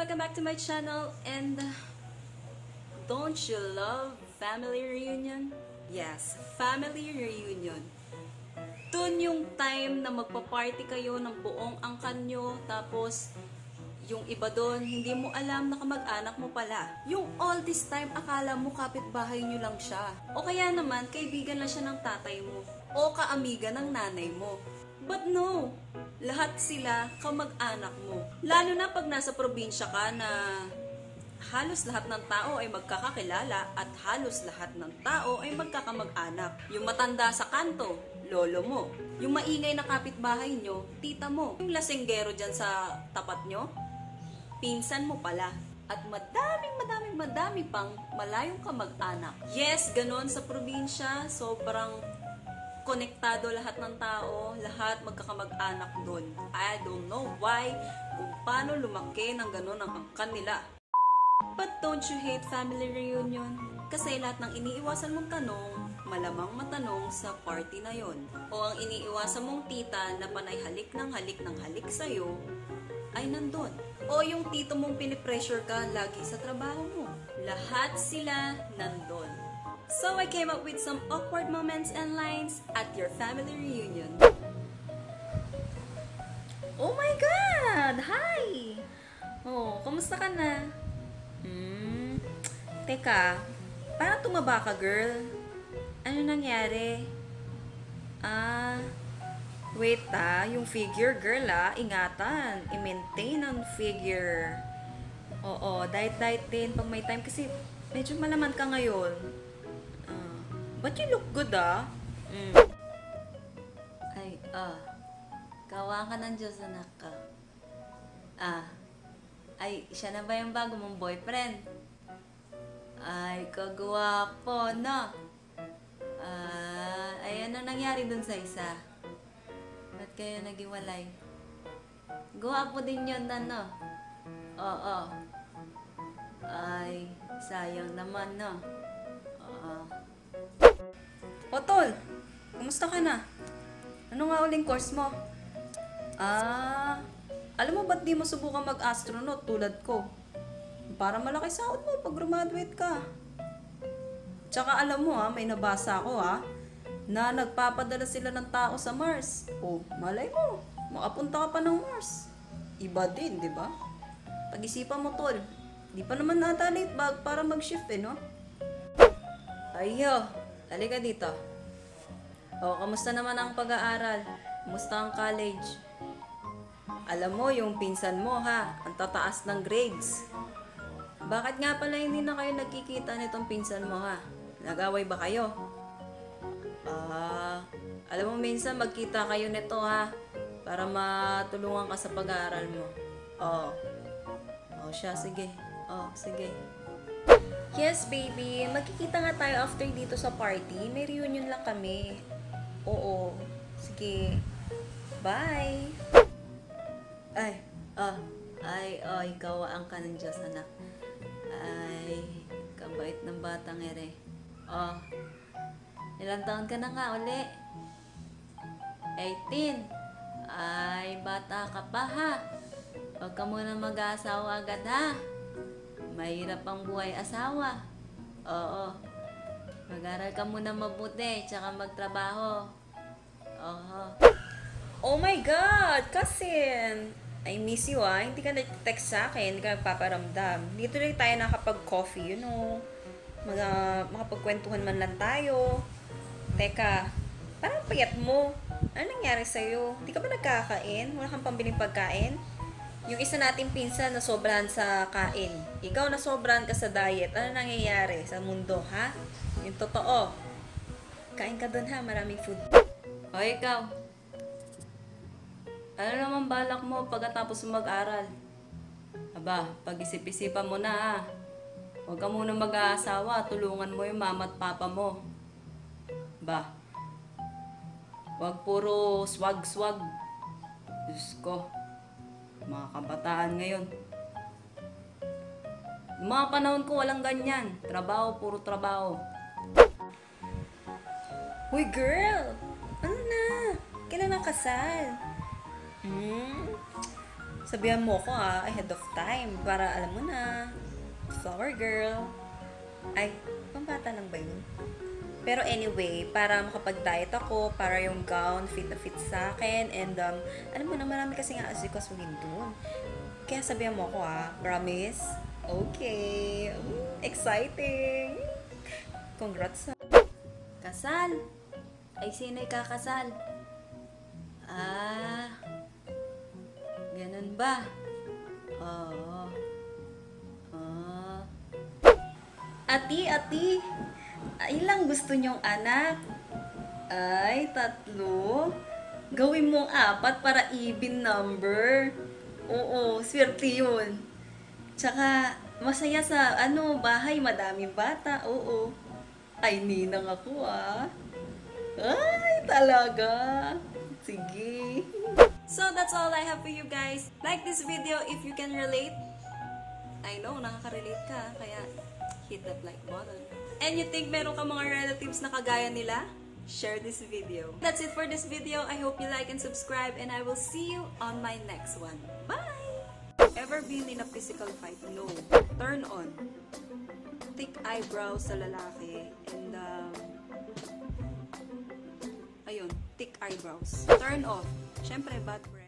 Welcome back to my channel. And don't you love family reunion? Yes, family reunion. Dun yung time na magpa-party kayo ng buong angkan nyo, tapos yung iba doon, hindi mo alam na kamag-anak mo pala. Yung all this time, akala mo kapitbahay nyo lang siya. O kaya naman, kaibigan lang siya ng tatay mo. O kaamiga ng nanay mo. But no, lahat sila kamag-anak mo. Lalo na pag nasa probinsya ka na halos lahat ng tao ay magkakakilala at halos lahat ng tao ay magkakamag-anak. Yung matanda sa kanto, lolo mo. Yung maingay na kapitbahay nyo, tita mo. Yung lasenggero dyan sa tapat nyo, pinsan mo pala. At madaming pang malayong kamag-anak. Yes, ganon sa probinsya. Sobrang konektado lahat ng tao, lahat magkakamag-anak doon. I don't know why, kung paano lumaki ng ganon ang angkan nila. But don't you hate family reunion? Kasi lahat ng iniiwasan mong tanong, malamang matanong sa party na yon. O ang iniiwasan mong tita na panay halik ng halik sa'yo, ay nandun. O yung tito mong pinipressure ka lagi sa trabaho mo. Lahat sila nandun. So I came up with some awkward moments and lines at your family reunion. Oh my God! Hi! Oh, kamusta ka na? Teka, parang tumaba ka, girl. Ano nangyari? Wait yung figure, girl ingatan. I-maintain ang figure. Oo, diet din pag may time kasi medyo malaman ka ngayon. But you look good, Ay, gawa ka ng Diyos, anak ka. Ay, siya na ba yung bago mong boyfriend? Ay, kagwapo, no? Ay, ano nangyari dun sa isa? Ba't kayo nagiwalay? Gwapo din yun, ano? Oo. Ay, sayang naman, no? O, tol, kumusta ka na? Ano nga uling course mo? Alam mo ba't di mo subukan mag-astronaut tulad ko? Para malaki sahod mo pag graduate ka. Tsaka alam mo may nabasa ako na nagpapadala sila ng tao sa Mars. O, malay mo, makapunta ka pa ng Mars. Iba din, di ba? Pag-isipan mo, tol. Di pa naman nata late bag para mag-shift, no? Ayo, halika dito. O, kamusta naman ang pag-aaral? Kamusta ang college? Alam mo, yung pinsan mo, ang tataas ng grades. Bakit nga pala hindi na kayo nagkikita nitong pinsan mo, Nag-away ba kayo? Alam mo, minsan magkita kayo nito, para matulungan ka sa pag-aaral mo. Siya, sige. Sige. Yes, baby. Magkikita nga tayo after dito sa party. May reunion lang kami. Oo. Sige. Bye. Kawaan ka ng Diyos, anak. Ay, kabait ng batang ere. Ilang taon ka na nga uli? 18. Ay, bata ka pa, Huwag ka muna mag-aasawa agad, Mahirap ang buhay asawa. Oo. Mag-aral ka muna mabuti, tsaka magtrabaho. Oh my God! Cousin! I miss you, Hindi ka nag-text sa akin, hindi ka nagpaparamdam. Dito lang tayo nakapag-coffee, makapagkwentuhan man lang tayo. Teka, parang payat mo. Ano nangyari sa'yo? Hindi ka ba nagkakain? Wala kang pambiling pagkain? Yung isa nating pinsan na sobrahan sa kain. Ikaw na sobrahan ka sa diet. Ano nangyayari sa mundo, Yung totoo. Kain ka dun, maraming food. O, ikaw. Ano naman balak mo pagkatapos mag-aral? Aba, pag-isip-isipan mo na, Huwag ka muna mag-aasawa. Tulungan mo yung mama at papa mo. Ba? Huwag puro swag-swag. Diyos ko. Mga kabataan ngayon. Yung mga panahon ko walang ganyan. Trabaho, puro trabaho. Uy, girl! Ano na? Kailan ang kasal? Sabihan mo ko ahead of time. Para alam mo na, flower girl. Ay, pambata lang ba yun? Pero anyway, para makapag-diet ako, para yung gown fit na fit sa akin, and alam mo na, marami kasi nga asikasuhin dun. Kaya sabihan mo ko promise? Okay. Exciting! Congrats sa... Kasal! Ay, sino'y kakasal? Ganun ba? Oo. Ati, ilang gusto niyong anak? Ay, 3. Gawin mong 4 para even number. Oo, swerte yun. Tsaka, masaya sa, bahay, madaming bata. Oo. Ay, ninang ako, Ay, talaga. Sige. So, that's all I have for you guys. Like this video if you can relate. I know, nakaka-relate ka. Kaya, hit that like button. And you think meron ka mga relatives na kagaya nila? Share this video. That's it for this video. I hope you like and subscribe, and I will see you on my next one. Bye! Ever been in a physical fight? No. Turn on. Thick eyebrows sa lalaki. And, ayun, thick eyebrows. Turn off. Syempre, bad breath.